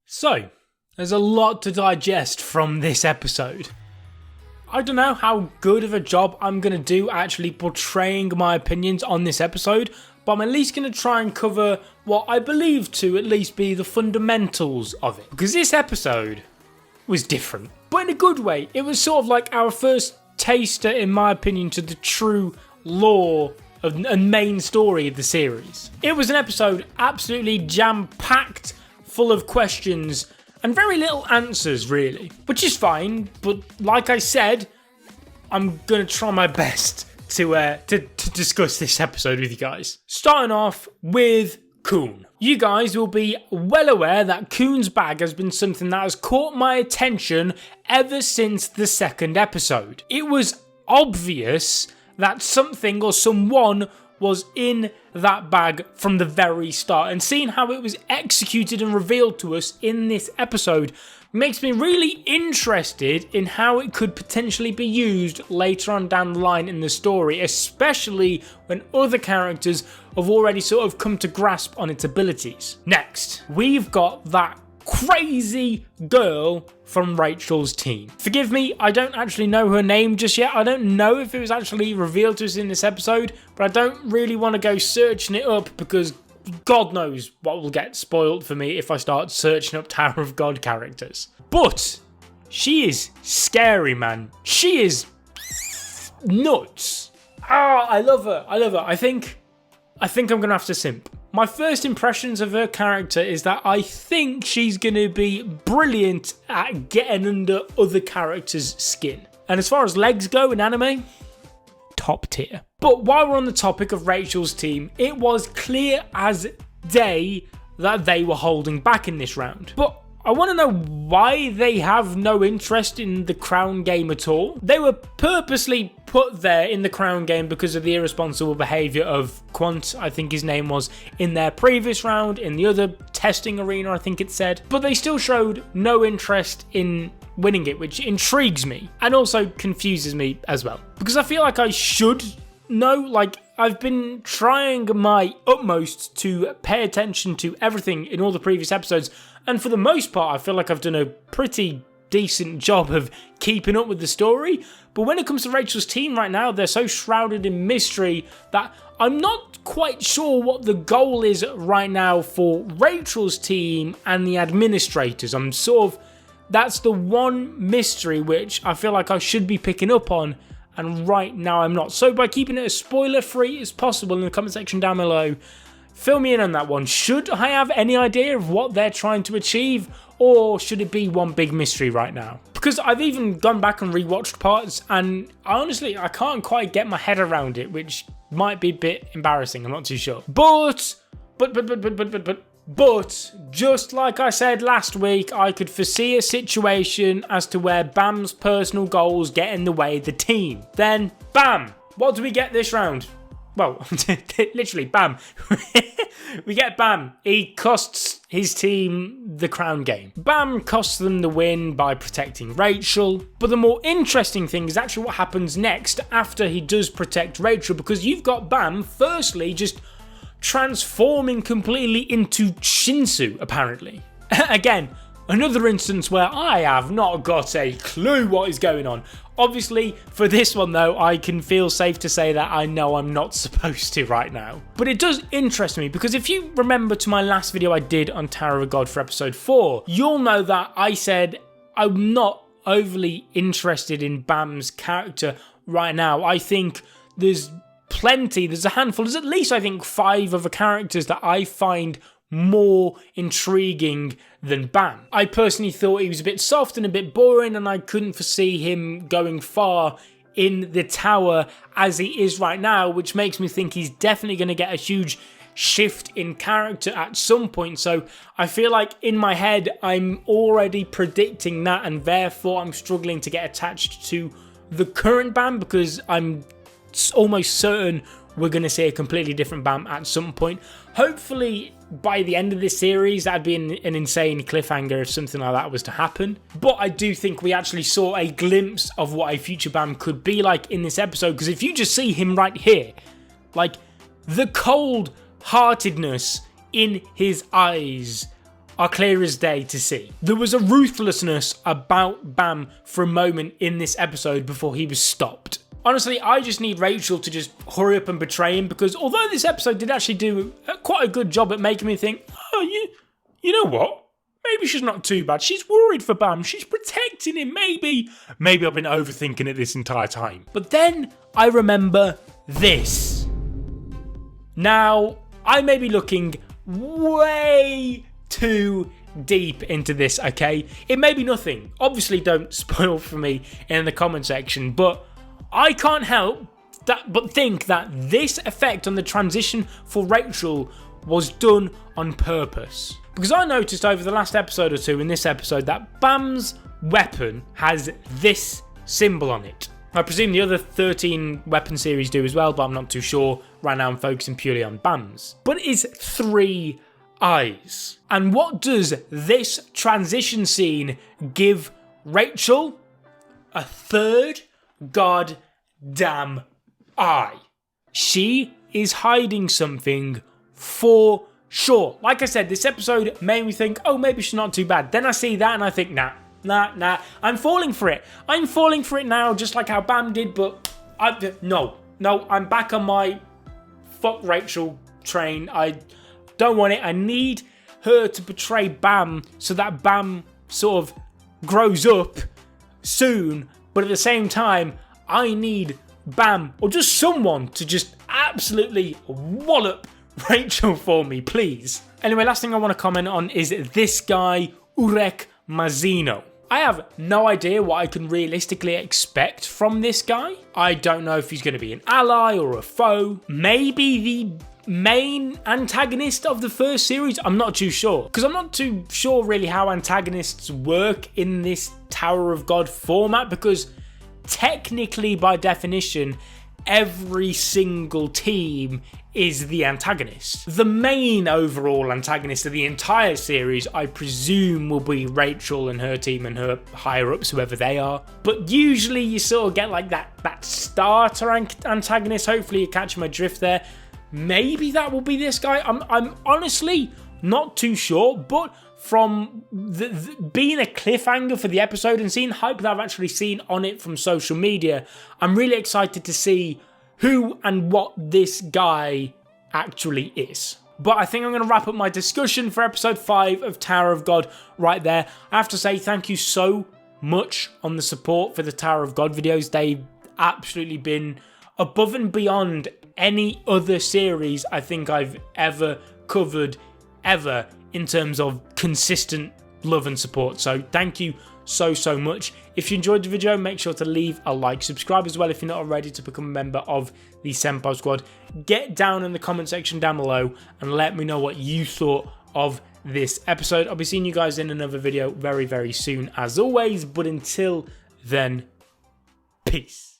So, there's a lot to digest from this episode. I don't know how good of a job I'm going to do actually portraying my opinions on this episode, but I'm at least going to try and cover what I believe to at least be the fundamentals of it. Because this episode was different, but in a good way. It was sort of like our first taster, in my opinion, to the true lore and main story of the series. It was an episode absolutely jam-packed, full of questions and very little answers, really, which is fine. But like I said, I'm gonna try my best to discuss this episode with you guys. Starting off with Coon. You guys will be well aware that Coon's bag has been something that has caught my attention ever since the second episode. It was obvious that something or someone was in that bag from the very start, and seeing how it was executed and revealed to us in this episode makes me really interested in how it could potentially be used later on down the line in the story, especially when other characters have already sort of come to grasp on its abilities. Next, we've got that crazy girl from Rachel's team. Forgive me, I don't actually know her name just yet. I don't know if it was actually revealed to us in this episode, but I don't really want to go searching it up because God knows what will get spoiled for me if I start searching up Tower of God characters. But she is scary, man. She is nuts. I love her. I think I'm gonna have to simp. My first impressions of her character is that I think she's going to be brilliant at getting under other characters' skin. And as far as legs go in anime, top tier. But while we're on the topic of Rachel's team, it was clear as day that they were holding back in this round. But I want to know why they have no interest in the crown game at all. They were purposely put there in the crown game because of the irresponsible behaviour of Quant, I think his name was, in their previous round, in the other testing arena, I think it said. But they still showed no interest in winning it, which intrigues me and also confuses me as well. Because I feel like I should know, like, I've been trying my utmost to pay attention to everything in all the previous episodes, and for the most part, I feel like I've done a pretty decent job of keeping up with the story. But when it comes to Rachel's team right now, they're so shrouded in mystery that I'm not quite sure what the goal is right now for Rachel's team and the administrators. That's the one mystery which I feel like I should be picking up on, and right now I'm not. So by keeping it as spoiler-free as possible in the comment section down below, fill me in on that one. Should I have any idea of what they're trying to achieve, or should it be one big mystery right now? Because I've even gone back and rewatched parts, and honestly, I can't quite get my head around it, which might be a bit embarrassing, I'm not too sure. But, just like I said last week, I could foresee a situation as to where Bam's personal goals get in the way of the team. Then, Bam! What do we get this round? Well, literally, Bam. We get Bam. He costs his team the crown game. Bam costs them the win by protecting Rachel. But the more interesting thing is actually what happens next after he does protect Rachel, because you've got Bam, firstly, just transforming completely into Shinsu, apparently. Again, another instance where I have not got a clue what is going on. Obviously, for this one though, I can feel safe to say that I know I'm not supposed to right now. But it does interest me, because if you remember to my last video I did on Tower of God for episode 4, you'll know that I said I'm not overly interested in Bam's character right now. I think there's a handful, there's at least I think 5 other characters that I find more intriguing than Bam. I personally thought he was a bit soft and a bit boring, and I couldn't foresee him going far in the tower as he is right now, which makes me think he's definitely going to get a huge shift in character at some point. So I feel like in my head I'm already predicting that, and therefore I'm struggling to get attached to the current Bam, because I'm almost certain we're going to see a completely different Bam at some point. Hopefully by the end of this series, that'd be an insane cliffhanger if something like that was to happen. But I do think we actually saw a glimpse of what a future Bam could be like in this episode, because if you just see him right here, like the cold-heartedness in his eyes are clear as day to see. There was a ruthlessness about Bam for a moment in this episode before he was stopped. Honestly, I just need Rachel to just hurry up and betray him, because although this episode did actually do quite a good job at making me think, oh, you know what? Maybe she's not too bad. She's worried for Bam. She's protecting him. Maybe I've been overthinking it this entire time. But then I remember this. Now, I may be looking way too deep into this, okay? It may be nothing. Obviously, don't spoil for me in the comment section, but I can't help but think that this effect on the transition for Rachel was done on purpose. Because I noticed over the last episode or two in this episode that Bam's weapon has this symbol on it. I presume the other 13 weapon series do as well, but I'm not too sure. Right now I'm focusing purely on Bam's. But it's 3 eyes. And what does this transition scene give Rachel? A 3rd goddamn eye. She is hiding something for sure. Like I said, this episode made me think, oh, maybe she's not too bad. Then I see that and I think, nah. I'm falling for it. I'm falling for it now, just like how Bam did, but no, I'm back on my fuck Rachel train. I don't want it. I need her to betray Bam so that Bam sort of grows up soon, but at the same time, I need Bam or just someone to just absolutely wallop Rachel for me, please. Anyway, last thing I want to comment on is this guy, Urek Mazino. I have no idea what I can realistically expect from this guy. I don't know if he's going to be an ally or a foe. Maybe the main antagonist of the first series. I'm not too sure. Because I'm not too sure really how antagonists work in this Tower of God format. Because technically, by definition, every single team is the antagonist. The main overall antagonist of the entire series, I presume, will be Rachel and her team and her higher-ups, whoever they are. But usually you sort of get like that starter antagonist. Hopefully you catch my drift there. Maybe that will be this guy. I'm honestly not too sure, but from being a cliffhanger for the episode and seeing hype that I've actually seen on it from social media, I'm really excited to see who and what this guy actually is. But I think I'm going to wrap up my discussion for episode 5 of Tower of God right there. I have to say thank you so much on the support for the Tower of God videos. They've absolutely been above and beyond any other series I think I've ever covered, ever, in terms of consistent love and support. So thank you so much. If you enjoyed the video, make sure to leave a like, subscribe as well if you're not already to become a member of the Senpai Squad. Get down in the comment section down below and let me know what you thought of this episode. I'll be seeing you guys in another video very soon as always, but until then, peace.